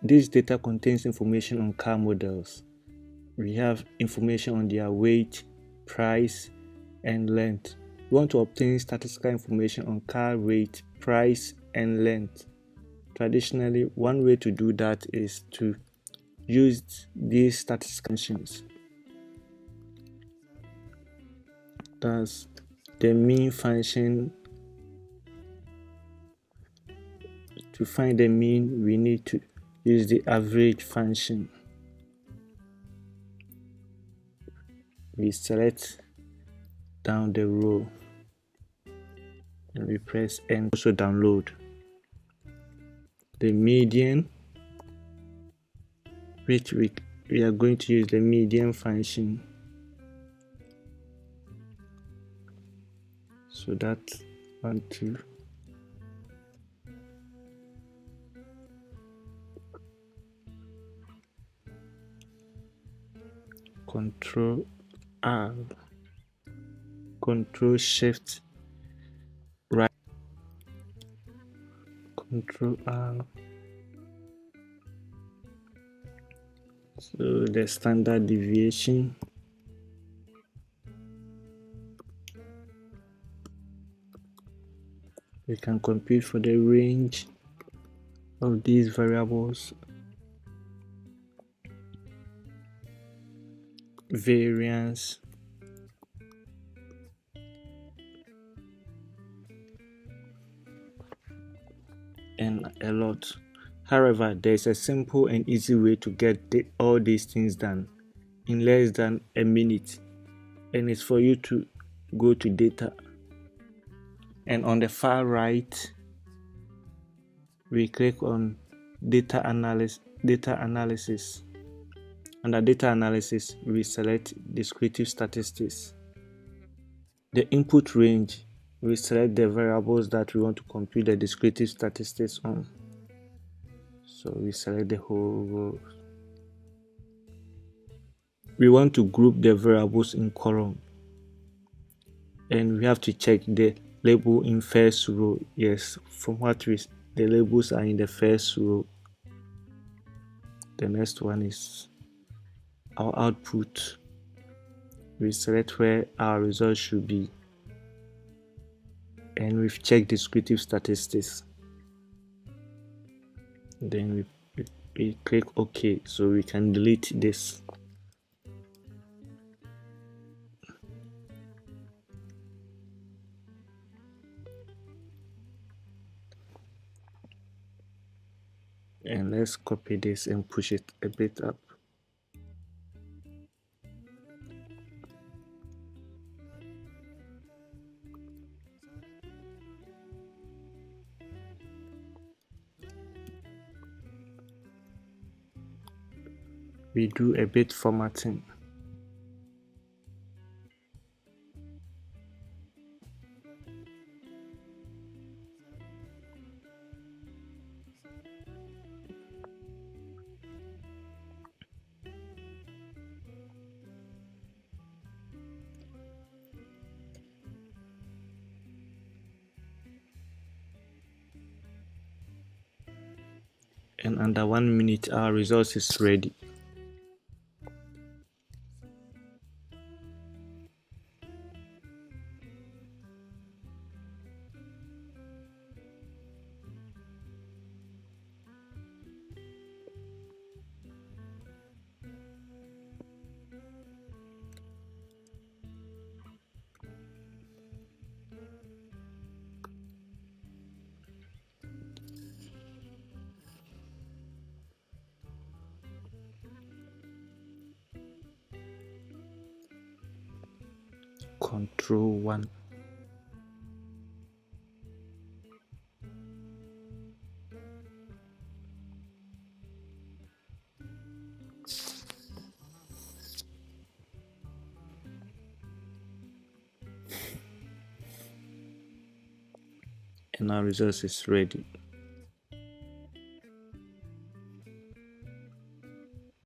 This data contains information on car models. We have information on their weight, price, and length. We want to obtain statistical information on car weight, price, and length. Traditionally, one way to do that is to use these statistical functions. Thus, the mean function. To find the mean, we need to use the average function. We select down the row and we press Enter. Also download the median, which we are going to use the median function. So that's 1, 2. Control R, Control Shift right, Control R. So the standard deviation. We can compute for the range of these variables. Variance. And a lot. However, there's a simple and easy way to get all these things done in less than a minute, and it's for you to go to data, and on the far right we click on data analysis. Under data analysis, we select descriptive statistics. The input range, we select the variables that we want to compute the descriptive statistics on. So we select the whole row. We want to group the variables in column, and we have to check the label in first row. Yes, from what the labels are in the first row. The next one is our output. We select where our results should be, and we've checked descriptive statistics. Then we click OK, so we can delete this. And let's copy this and push it a bit up. We do a bit formatting. And under 1 minute, our result is ready. Control 1. And our result is ready.